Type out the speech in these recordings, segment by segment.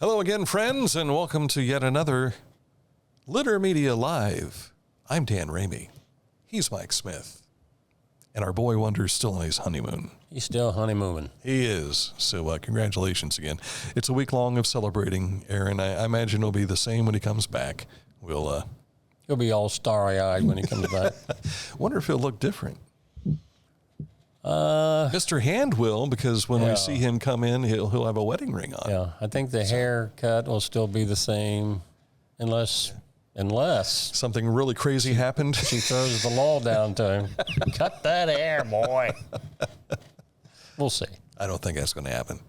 Hello again, friends, and welcome to yet another Litter Media Live. I'm Dan Ramey. He's Mike Smith. And our boy Wonder's still on his honeymoon. He's still honeymooning. He is. So congratulations again. It's a week long of celebrating, Aaron. I imagine it'll be the same when he comes back. He'll be all starry-eyed when he comes back. Wonder if he'll look different. Mr. Hand will, because when we see him come in, he'll have a wedding ring on. Yeah, I think the haircut will still be the same, unless something really crazy happened. She throws the law down to him. Cut that hair, boy. We'll see. I don't think that's going to happen.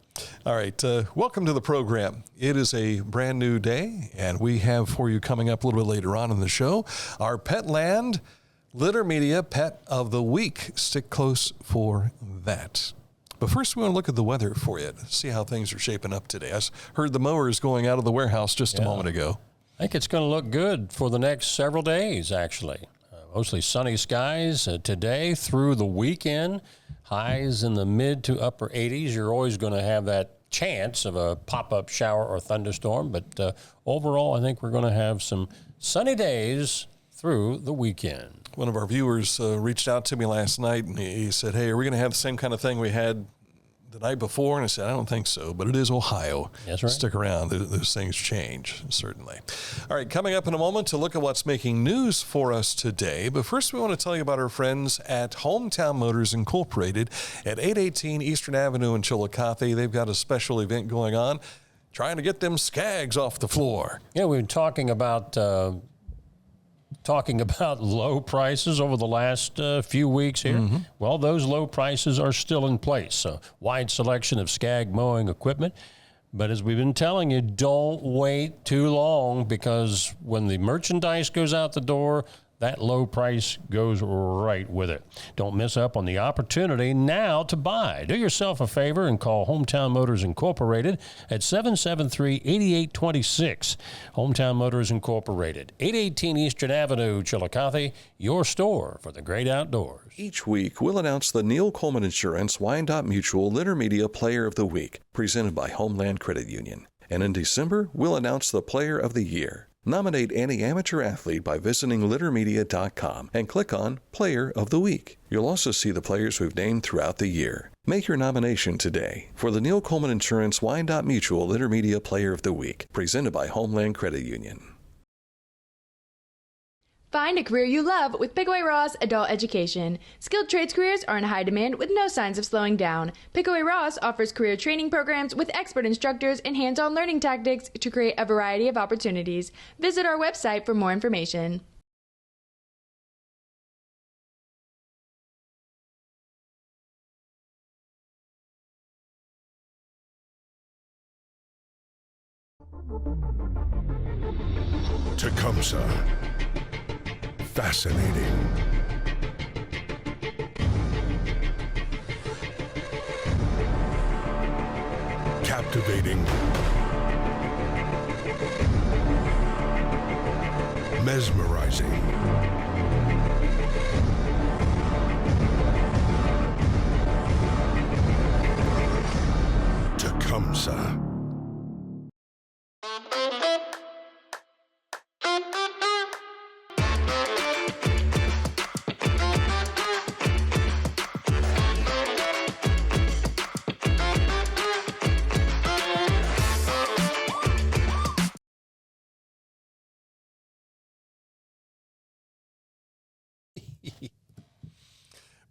All right, welcome to the program. It is a brand new day, and we have for you coming up a little bit later on in the show, our Petland Litter Media Pet of the Week. Stick close for that. But first, we want to look at the weather for you, see how things are shaping up today. I heard the mowers going out of the warehouse just a moment ago. I think it's going to look good for the next several days, actually. Mostly sunny skies today through the weekend. Highs in the mid to upper 80s. You're always going to have that chance of a pop-up shower or thunderstorm. But overall, I think we're going to have some sunny days through the weekend. One of our viewers reached out to me last night, and he said, hey, are we going to have the same kind of thing we had the night before? And I said, I don't think so, but it is Ohio. That's right. Stick around. Those things change, certainly. All right, coming up in a moment to look at what's making news for us today. But first, we want to tell you about our friends at Hometown Motors Incorporated at 818 Eastern Avenue in Chillicothe. They've got a special event going on, trying to get them skags off the floor. Yeah, we've been talking about low prices over the last few weeks here. Mm-hmm. Well, those low prices are still in place. A wide selection of skag mowing equipment. But as we've been telling you, don't wait too long, because when the merchandise goes out the door, that low price goes right with it. Don't miss up on the opportunity now to buy. Do yourself a favor and call Hometown Motors Incorporated at 773-8826. Hometown Motors Incorporated, 818 Eastern Avenue, Chillicothe, your store for the great outdoors. Each week, we'll announce the Neil Coleman Insurance Wyandotte Mutual Litter Media Player of the Week, presented by Homeland Credit Union. And in December, we'll announce the Player of the Year. Nominate any amateur athlete by visiting littermedia.com and click on Player of the Week. You'll also see the players we've named throughout the year. Make your nomination today for the Neil Coleman Insurance Wyandotte Mutual Litter Media Player of the Week, presented by Homeland Credit Union. Find a career you love with Pickaway Ross Adult Education. Skilled trades careers are in high demand with no signs of slowing down. Pickaway Ross offers career training programs with expert instructors and hands-on learning tactics to create a variety of opportunities. Visit our website for more information. Tecumseh. Fascinating. Captivating. Mesmerizing. Tecumseh.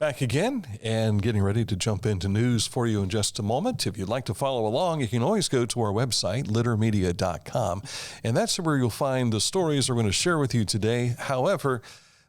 Back again and getting ready to jump into news for you in just a moment. If you'd like to follow along, you can always go to our website, littermedia.com, and that's where you'll find the stories we're going to share with you today. However,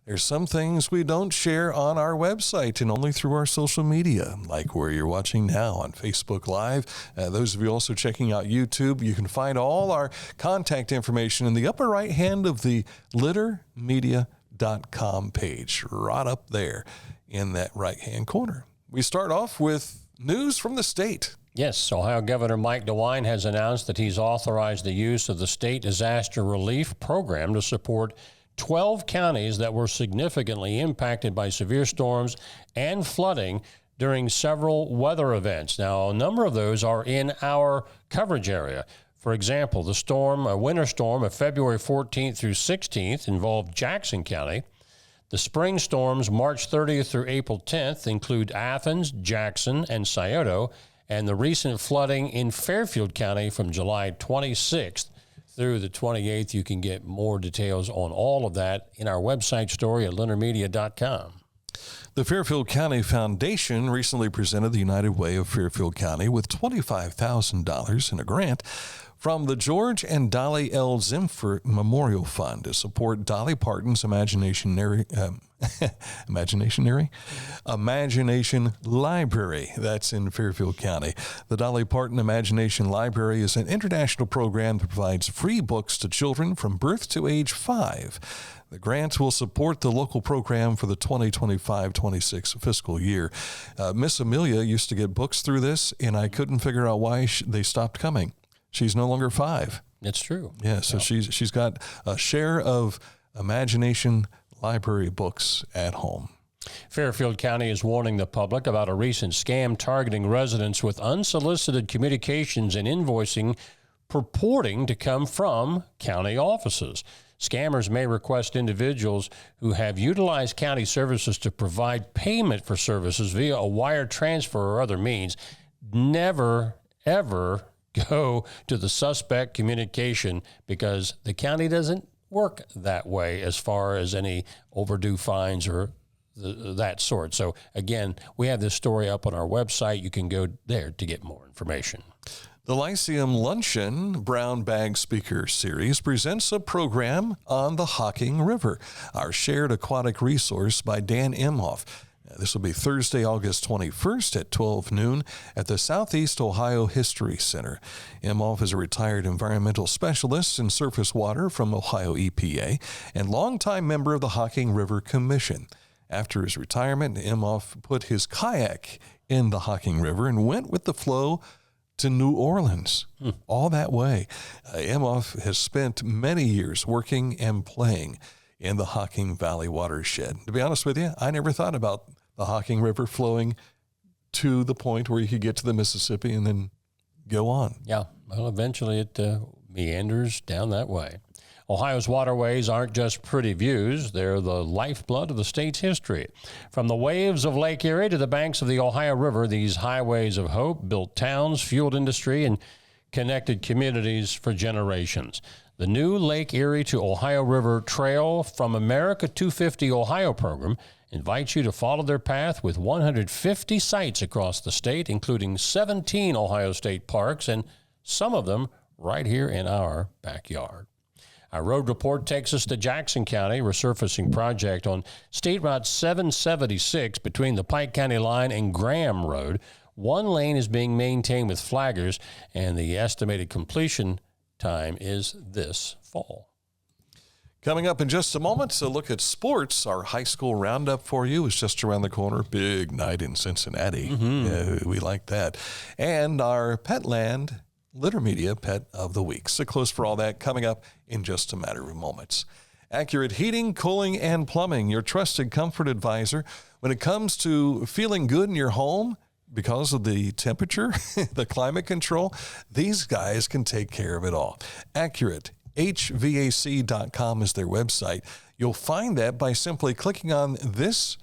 there's some things we don't share on our website and only through our social media, like where you're watching now on Facebook Live. Those of you also checking out YouTube, you can find all our contact information in the upper right hand of the littermedia.com page, right up there in that right-hand corner. We start off with news from the state. Yes, Ohio Governor Mike DeWine has announced that he's authorized the use of the state disaster relief program to support 12 counties that were significantly impacted by severe storms and flooding during several weather events. Now, a number of those are in our coverage area. For example, the storm, a winter storm of February 14th through 16th involved Jackson County. The spring storms March 30th through April 10th include Athens, Jackson, and Scioto, and the recent flooding in Fairfield County from July 26th through the 28th. You can get more details on all of that in our website story at LeonardMedia.com. The Fairfield County Foundation recently presented the United Way of Fairfield County with $25,000 in a grant from the George and Dolly L. Zimfer Memorial Fund to support Dolly Parton's Imagination Library. That's in Fairfield County. The Dolly Parton Imagination Library is an international program that provides free books to children from birth to age 5. The grant will support the local program for the 2025-26 fiscal year. Miss Amelia used to get books through this, and I couldn't figure out why they stopped coming. She's no longer 5. It's true. Yeah, so she's got a share of Imagination Library books at home. Fairfield County is warning the public about a recent scam targeting residents with unsolicited communications and invoicing purporting to come from county offices. Scammers may request individuals who have utilized county services to provide payment for services via a wire transfer or other means. Never, ever go to the suspect communication, because the county doesn't work that way as far as any overdue fines or that sort. So again, we have this story up on our website. You can go there to get more information. The Lyceum Luncheon Brown Bag Speaker Series presents a program on the Hocking River, our shared aquatic resource by Dan Imhoff. This will be Thursday, August 21st at 12 noon at the Southeast Ohio History Center. Imhoff is a retired environmental specialist in surface water from Ohio EPA and longtime member of the Hocking River Commission. After his retirement, Imhoff put his kayak in the Hocking River and went with the flow to New Orleans, all that way. Imhoff has spent many years working and playing in the Hocking Valley watershed. To be honest with you, I never thought about the Hocking River flowing to the point where you could get to the Mississippi and then go on. Yeah, well, eventually it meanders down that way. Ohio's waterways aren't just pretty views. They're the lifeblood of the state's history. From the waves of Lake Erie to the banks of the Ohio River, these highways of hope built towns, fueled industry, and connected communities for generations. The new Lake Erie to Ohio River Trail from America 250 Ohio program invites you to follow their path with 150 sites across the state, including 17 Ohio State parks, and some of them right here in our backyard. Our road report takes us to Jackson County resurfacing project on State Route 776 between the Pike County line and Graham Road. One lane is being maintained with flaggers, and the estimated completion time is this fall. Coming up in just a moment, a look at sports. Our high school roundup for you is just around the corner. Big night in Cincinnati. We like that. And our Petland Litter Media Pet of the Week. So close for all that coming up in just a matter of moments. Accurate Heating, Cooling, and Plumbing, your trusted comfort advisor when it comes to feeling good in your home because of the temperature, the climate control. These guys can take care of it all. Accurate HVAC.com is their website. You'll find that by simply clicking on this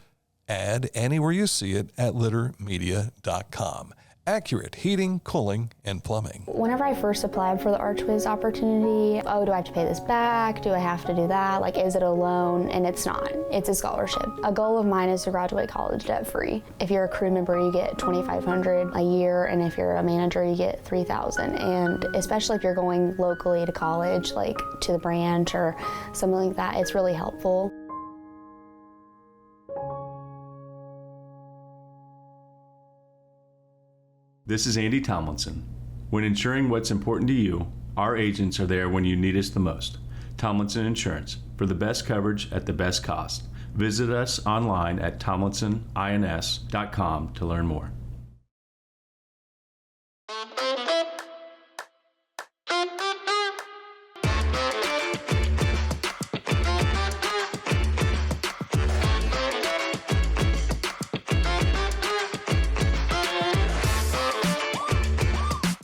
ad anywhere you see it at littermedia.com. Accurate Heating, Cooling, and Plumbing. Whenever I first applied for the ArchWiz opportunity, do I have to pay this back? Do I have to do that? Is it a loan? And it's not. It's a scholarship. A goal of mine is to graduate college debt-free. If you're a crew member, you get $2,500 a year, and if you're a manager, you get $3,000. And especially if you're going locally to college, to the branch or something like that, it's really helpful. This is Andy Tomlinson. When ensuring what's important to you, our agents are there when you need us the most. Tomlinson Insurance, for the best coverage at the best cost. Visit us online at tomlinsonins.com to learn more.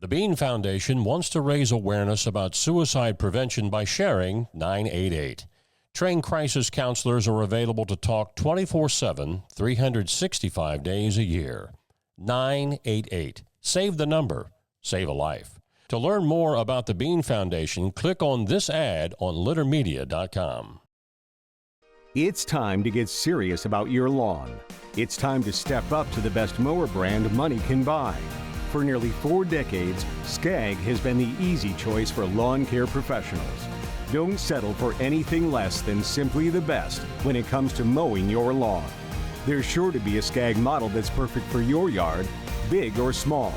The Bean Foundation wants to raise awareness about suicide prevention by sharing 988. Trained crisis counselors are available to talk 24/7, 365 days a year. 988. Save the number. Save a life. To learn more about the Bean Foundation, click on this ad on littermedia.com. It's time to get serious about your lawn. It's time to step up to the best mower brand money can buy. For nearly 4 decades, Skag has been the easy choice for lawn care professionals. Don't settle for anything less than simply the best when it comes to mowing your lawn. There's sure to be a Skag model that's perfect for your yard, big or small.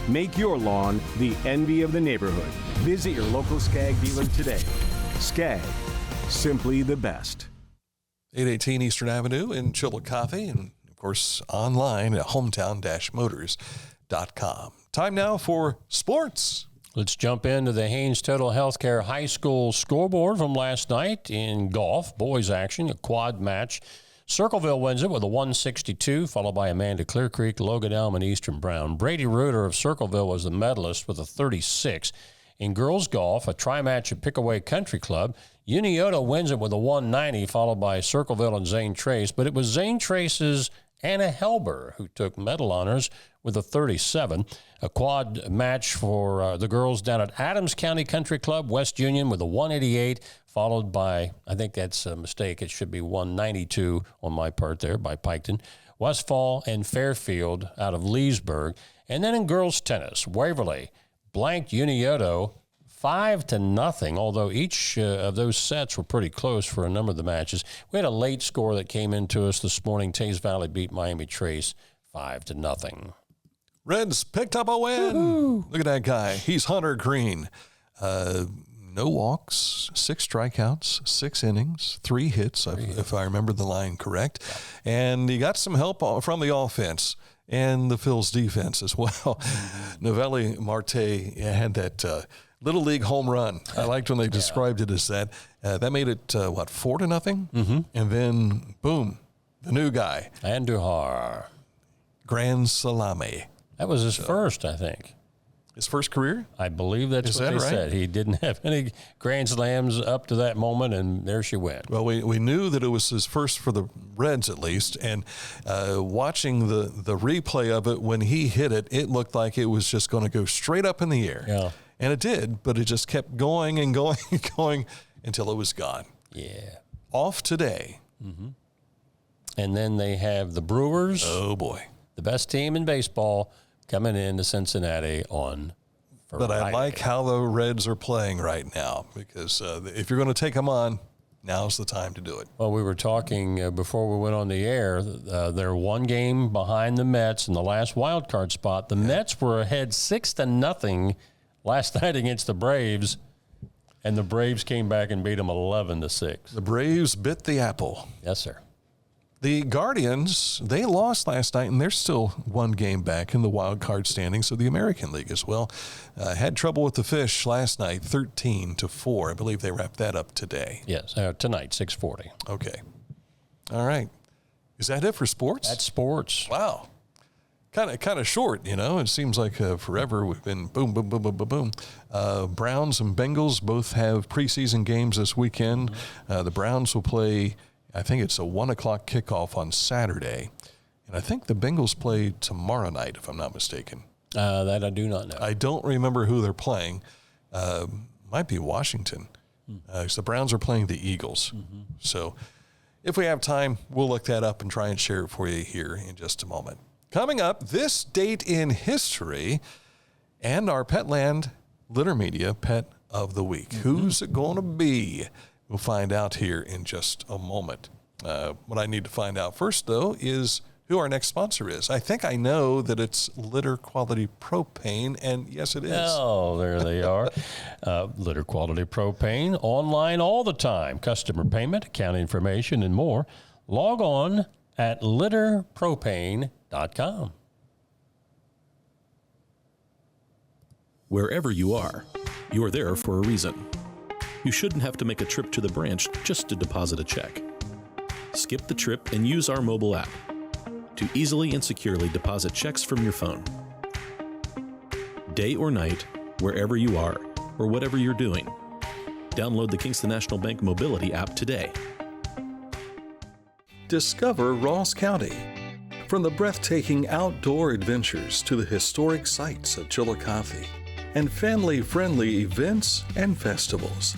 Make your lawn the envy of the neighborhood. Visit your local Skag dealer today. Skag, simply the best. 818 Eastern Avenue in Chillicothe, and of course online at hometown-motors.com. Time now for sports. Let's jump into the Haynes Total Healthcare High School scoreboard from last night in golf. Boys action, a quad match. Circleville wins it with a 162, followed by Amanda Clear Creek, Logan Elm, and Eastern Brown. Brady Reuter of Circleville was the medalist with a 36. In girls golf, a tri-match at Pickaway Country Club, Unioto wins it with a 190, followed by Circleville and Zane Trace. But it was Zane Trace's Anna Helber who took medal honors with a 37. A quad match for the girls down at Adams County Country Club, West Union with a 188, followed by, I think that's a mistake, it should be 192 on my part there by Piketon. Westfall and Fairfield out of Leesburg. And then in girls tennis, Waverly blanked Unioto 5-0, although each of those sets were pretty close for a number of the matches. We had a late score that came into us this morning. Taze Valley beat Miami Trace 5-0. Reds picked up a win. Woo-hoo. Look at that guy. He's Hunter Green. No walks, 6 strikeouts, 6 innings, 3 hits, if I remember the line correct. Yeah. And he got some help from the offense and the Phil's defense as well. Novelli Marte had that Little League home run. I liked when they described it as that. That made it, 4-0? Mm-hmm. And then, boom, the new guy. Andujar. Grand Salami. That was his first, I think. His first career? I believe that's what they said. He didn't have any grand slams up to that moment, and there she went. Well, we knew that it was his first for the Reds at least, and watching the replay of it, when he hit it, it looked like it was just going to go straight up in the air. Yeah. And it did, but it just kept going and going and going until it was gone. Yeah. Off today. Mm-hmm. And then they have the Brewers. Oh, boy. The best team in baseball coming into Cincinnati on Friday. But I like how the Reds are playing right now, because if you're going to take them on, now's the time to do it. Well, we were talking before we went on the air. They're 1 game behind the Mets in the last wild card spot. The Mets were ahead 6-0 last night against the Braves, and the Braves came back and beat them 11-6. The Braves bit the apple. Yes, sir. The Guardians, they lost last night, and they're still 1 game back in the wild card standings of the American League as well. Had trouble with the Fish last night, 13-4. I believe they wrapped that up today. Yes, tonight, 6:40. Okay. All right. Is that it for sports? That's sports. Wow. Kind of short, you know. It seems like forever we've been boom, boom, boom, boom, boom, boom. Browns and Bengals both have preseason games this weekend. The Browns will play, I think it's a 1 o'clock kickoff on Saturday. And I think the Bengals play tomorrow night, if I'm not mistaken. That I do not know. I don't remember who they're playing. Might be Washington. Because the Browns are playing the Eagles. Mm-hmm. So if we have time, we'll look that up and try and share it for you here in just a moment. Coming up, this date in history and our Petland Litter Media Pet of the Week. Mm-hmm. Who's it going to be? We'll find out here in just a moment. What I need to find out first, though, is who our next sponsor is. I think I know that it's Litter Quality Propane, and yes, it is. Oh, there they are. Litter Quality Propane, online all the time. Customer payment, account information, and more. Log on at litterpropane.com. Wherever you are there for a reason. You shouldn't have to make a trip to the branch just to deposit a check. Skip the trip and use our mobile app to easily and securely deposit checks from your phone. day or night, wherever you are, or whatever you're doing. Download the Kingston National Bank Mobility app today. Discover Ross County. From the breathtaking outdoor adventures to the historic sights of Chillicothe and family-friendly events and festivals.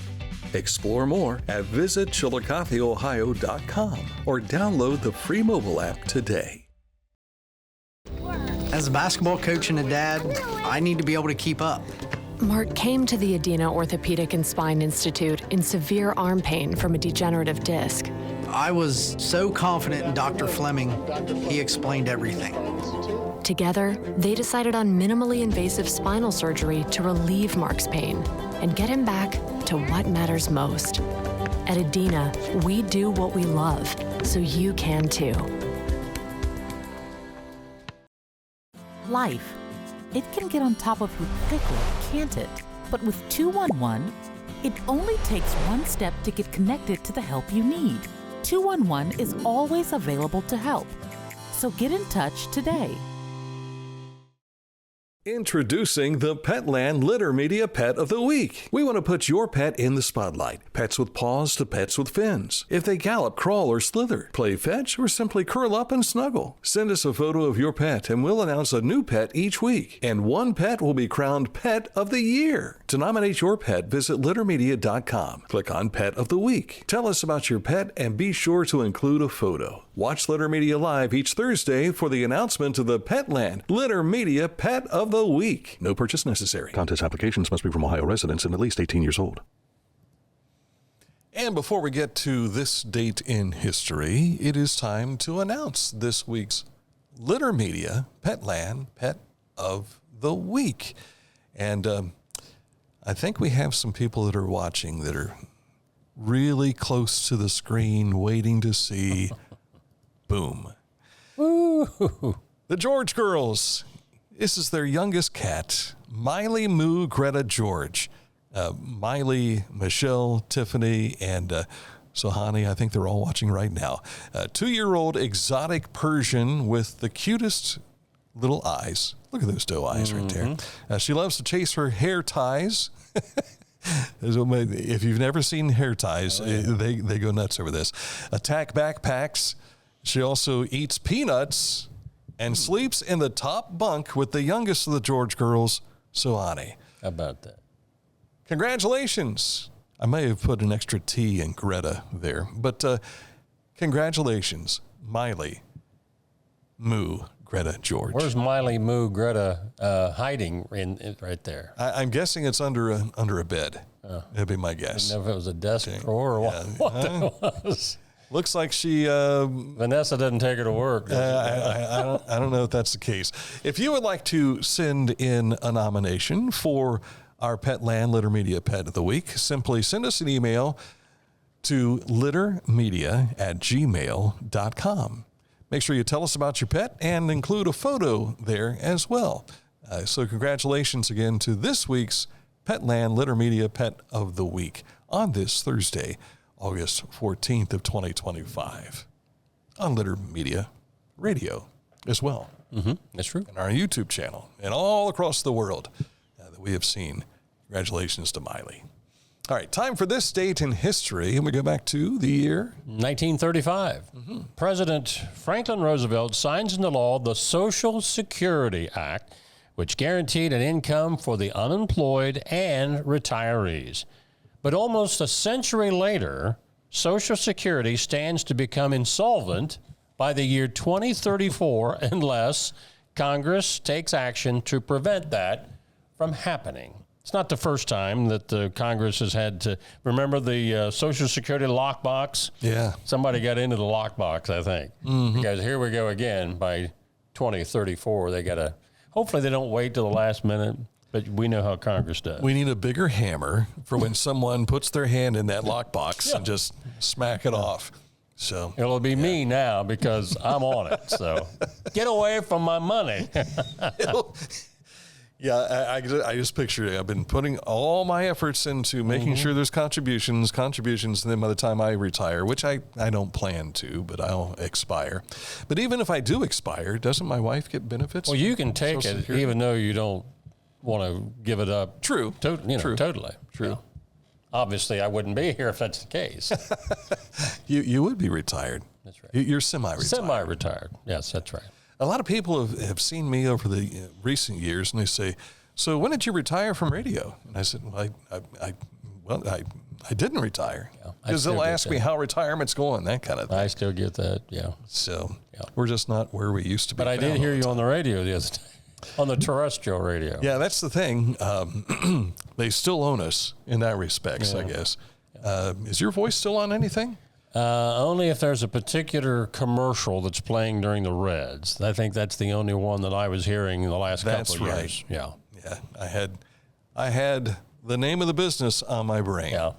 Explore more at visitchillicotheohio.com or download the free mobile app today. As a basketball coach and a dad, I need to be able to keep up. Mark came to the Adina Orthopedic and Spine Institute in severe arm pain from a degenerative disc. I was so confident in Dr. Fleming, he explained everything. Together, they decided on minimally invasive spinal surgery to relieve Mark's pain and get him back to what matters most. At Adina, we do what we love, so you can too. Life. It can get on top of you quickly, can't it? But with 211, it only takes one step to get connected to the help you need. 211 is always available to help. So get in touch today. Introducing the Petland Litter Media Pet of the Week. We want to put your pet in the spotlight. Pets with paws to pets with fins. If they gallop, crawl, or slither, play fetch, or simply curl up and snuggle. Send us a photo of your pet and we'll announce a new pet each week. And one pet will be crowned Pet of the Year. To nominate your pet, visit littermedia.com. Click on Pet of the Week. Tell us about your pet and be sure to include a photo. Watch Litter Media Live each Thursday for the announcement of the Petland Litter Media Pet of the Week. No purchase necessary. Contest applications must be from Ohio residents and at least 18 years old. And before we get to this date in history, it is time to announce this week's Litter Media Petland Pet of the Week. And I think we have some people that are watching that are really close to the screen waiting to see boom. Ooh. The George girls. This is their youngest cat, Miley, Moo, Greta, George. Miley, Michelle, Tiffany, and Sohani, I think they're all watching right now. 2-year-old exotic Persian with the cutest little eyes. Look at those doe eyes right there. She loves to chase her hair ties. If you've never seen hair ties, they go nuts over this. Attack backpacks. She also eats peanuts and sleeps in the top bunk with the youngest of the George girls, Sohani. How about that? Congratulations. I may have put an extra T in Greta there, but congratulations, Miley, Moo, Greta, George. Where's Miley, Moo, Greta hiding right there? I'm guessing it's under a bed. That'd be my guess. I didn't know if it was a desk drawer or what that was. Looks like she... Vanessa doesn't take her to work. I don't know if that's the case. If you would like to send in a nomination for our Petland Litter Media Pet of the Week, simply send us an email to littermedia@gmail.com. Make sure you tell us about your pet and include a photo there as well. So congratulations again to this week's Petland Litter Media Pet of the Week on this Thursday, August 14th of 2025 on Litter Media Radio as well. That's true. And our YouTube channel and all across the world that we have seen. Congratulations to Miley. All right, time for this date in history, and we go back to the year 1935. President Franklin Roosevelt signs into law the Social Security Act, which guaranteed an income for the unemployed and retirees. But almost a century later, Social Security stands to become insolvent by the year 2034 unless Congress takes action to prevent that from happening. It's not the first time that the Congress has had to remember the Social Security lockbox. Yeah. Somebody got into the lockbox, I think. Because here we go again. By 2034, they got to, hopefully they don't wait till the last minute, but we know how Congress does. We need a bigger hammer for when someone puts their hand in that lockbox and just smack it off. So it'll be me now because I'm on it. So get away from my money. Yeah, I just picture it. I've been putting all my efforts into making sure there's contributions, and then by the time I retire, which I don't plan to, but I'll expire. But even if I do expire, doesn't my wife get benefits? Well, you can take it even though you don't want to give it up. True. Totally. True. Yeah. Obviously, I wouldn't be here if that's the case. You would be retired. That's right. You're semi-retired. Semi-retired. Yes, that's right. A lot of people have seen me over the recent years, and they say, "So when did you retire from radio?" And I said, "Well, I didn't retire." Because they'll ask me how retirement's going, that kind of thing. I still get that, yeah. So we're just not where we used to be. But I did hear you on the radio the other day, on the terrestrial radio. Yeah, that's the thing. They still own us in that respect, I guess. Is your voice still on anything? Only if there's a particular commercial that's playing during the Reds. I think that's the only one that I was hearing in the last couple of years. Yeah. I had the name of the business on my brain. Yeah.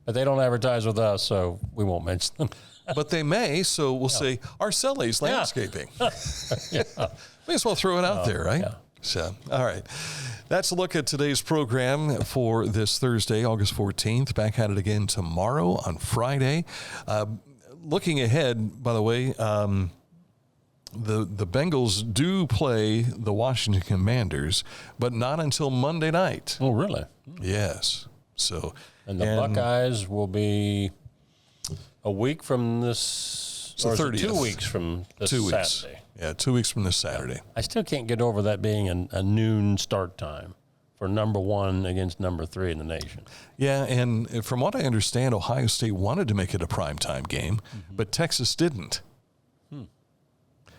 But they don't advertise with us, so we won't mention them. But they may, so we'll say Arceli's Landscaping. May as well throw it out there, right? Yeah. So, all right. That's a look at today's program for this Thursday, August 14th. Back at it again tomorrow on Friday. Looking ahead, by the way, the Bengals do play the Washington Commanders, but not until Monday night. Oh, really? Yes. So, and the Buckeyes will be a week from this, or 30th. 2 weeks from this Saturday. Yeah, 2 weeks from this Saturday. I still can't get over that being a noon start time for number 1 against number 3 in the nation. Yeah, and from what I understand, Ohio State wanted to make it a primetime game, but Texas didn't.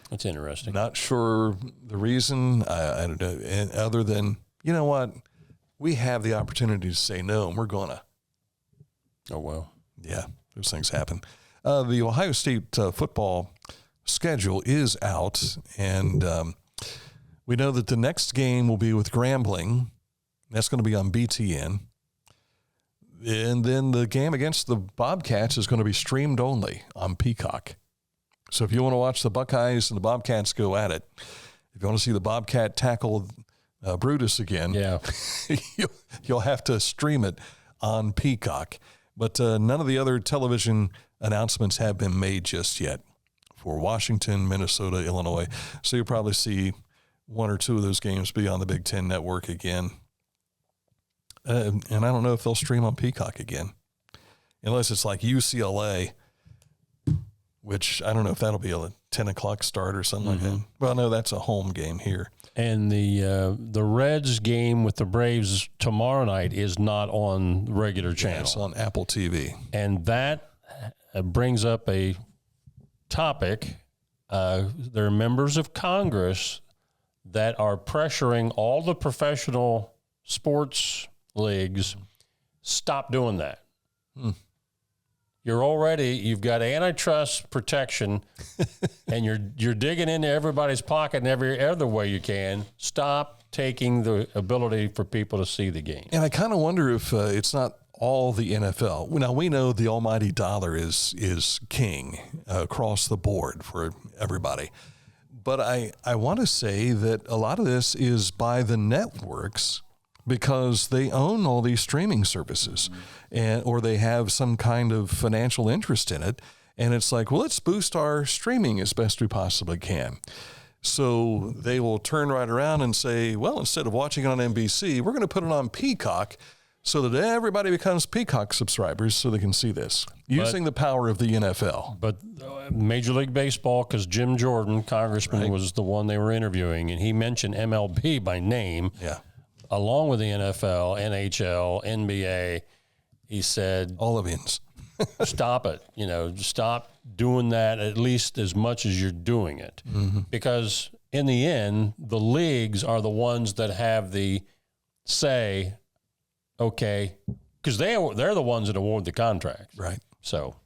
That's interesting. Not sure the reason, I don't know, other than, you know what, we have the opportunity to say no, and we're going to. Oh, well. Yeah, those things happen. The Ohio State football schedule is out, and we know that the next game will be with Grambling. That's going to be on BTN. And then the game against the Bobcats is going to be streamed only on Peacock. So if you want to watch the Buckeyes and the Bobcats go at it, if you want to see the Bobcat tackle Brutus again, you'll have to stream it on Peacock. But none of the other television announcements have been made just yet for Washington, Minnesota, Illinois. So you'll probably see 1 or 2 of those games be on the Big Ten Network again. And I don't know if they'll stream on Peacock again, unless it's like UCLA, which I don't know if that'll be a 10 o'clock start or something like that. Well, no, that's a home game here. And the Reds game with the Braves tomorrow night is not on the regular channel. Yeah, it's on Apple TV. And that brings up a topic. There are members of Congress that are pressuring all the professional sports leagues, stop doing that. You've got antitrust protection, and you're digging into everybody's pocket in every other way you can. Stop taking the ability for people to see the game. And I kind of wonder if it's not all the NFL. Now, we know the almighty dollar is king across the board for everybody. But I want to say that a lot of this is by the networks, because they own all these streaming services, or they have some kind of financial interest in it. And it's like, well, let's boost our streaming as best we possibly can. So they will turn right around and say, well, instead of watching it on NBC, we're going to put it on Peacock so that everybody becomes Peacock subscribers so they can see this, using the power of the NFL. But Major League Baseball, because Jim Jordan, congressman, was the one they were interviewing, and he mentioned MLB by name. Yeah. Along with the NFL, NHL, NBA, he said, all of it. Stop it. Stop doing that at least as much as you're doing it. Because in the end, the leagues are the ones that have the say, okay, because they're the ones that award the contract. Right. So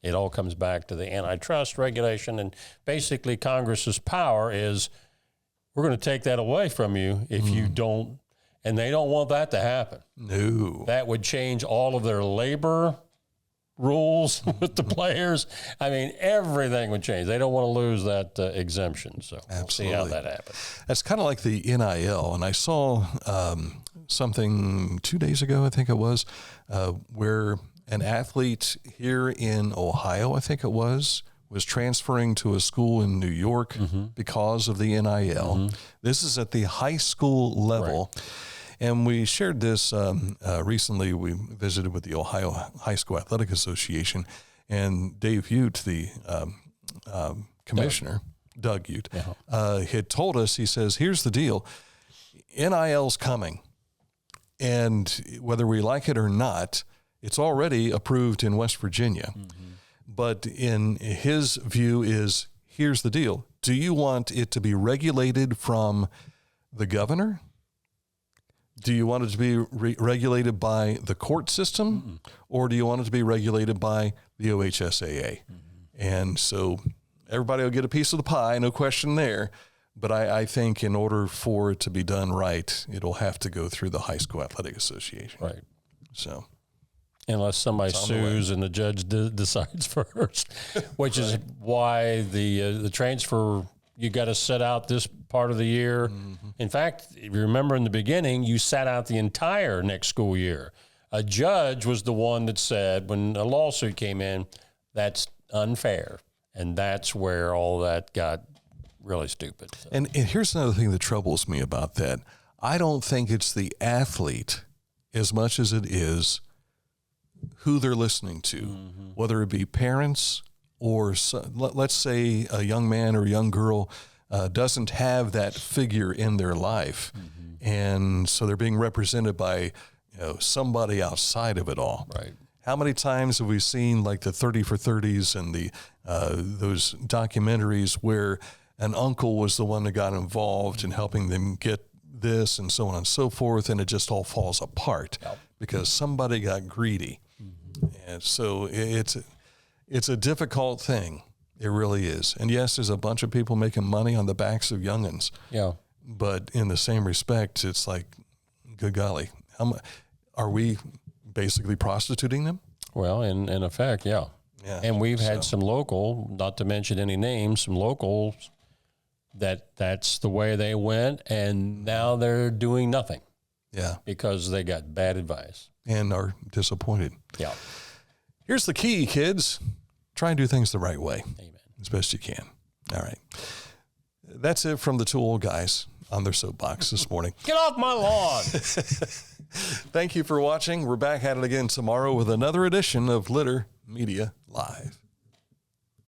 it all comes back to the antitrust regulation, and basically Congress's power is, we're going to take that away from you if you don't. And they don't want that to happen. No. That would change all of their labor rules with the players. I mean, everything would change. They don't want to lose that exemption. So we'll see how that happens. That's kind of like the NIL. And I saw something 2 days ago, I think it was, where an athlete here in Ohio, I think it was was transferring to a school in New York because of the NIL. This is at the high school level. Right. And we shared this recently. We visited with the Ohio High School Athletic Association, and Dave Ute, the commissioner, Doug Ute, had told us, he says, here's the deal. NIL's coming, and whether we like it or not, it's already approved in West Virginia. But in his view is, here's the deal. Do you want it to be regulated from the governor? Do you want it to be regulated by the court system, or do you want it to be regulated by the OHSAA? And so everybody will get a piece of the pie, no question there. But I think in order for it to be done right, it'll have to go through the High School Athletic Association. Right. So, unless somebody sues and the judge decides first, which is why the transfer, you got to sit out this part of the year. In fact, if you remember in the beginning, you sat out the entire next school year. A judge was the one that said, when a lawsuit came in, that's unfair. And that's where all that got really stupid. So. And here's another thing that troubles me about that. I don't think it's the athlete as much as it is who they're listening to, whether it be parents or let's say a young man or a young girl doesn't have that figure in their life. And so they're being represented by somebody outside of it all. Right. How many times have we seen like the 30 for 30s and the those documentaries where an uncle was the one that got involved in helping them get this and so on and so forth, and it just all falls apart because somebody got greedy. And so it's a difficult thing. It really is. And yes, there's a bunch of people making money on the backs of youngins. Yeah. But in the same respect, it's like, good golly, are we basically prostituting them? Well, in effect, yeah. And we've had some local, not to mention any names, some locals that's the way they went, and now they're doing nothing. Yeah. Because they got bad advice. And are disappointed. Yeah. Here's the key, kids. Try and do things the right way. Amen. As best you can. All right. That's it from the two old guys on their soapbox this morning. Get off my lawn. Thank you for watching. We're back at it again tomorrow with another edition of Litter Media Live.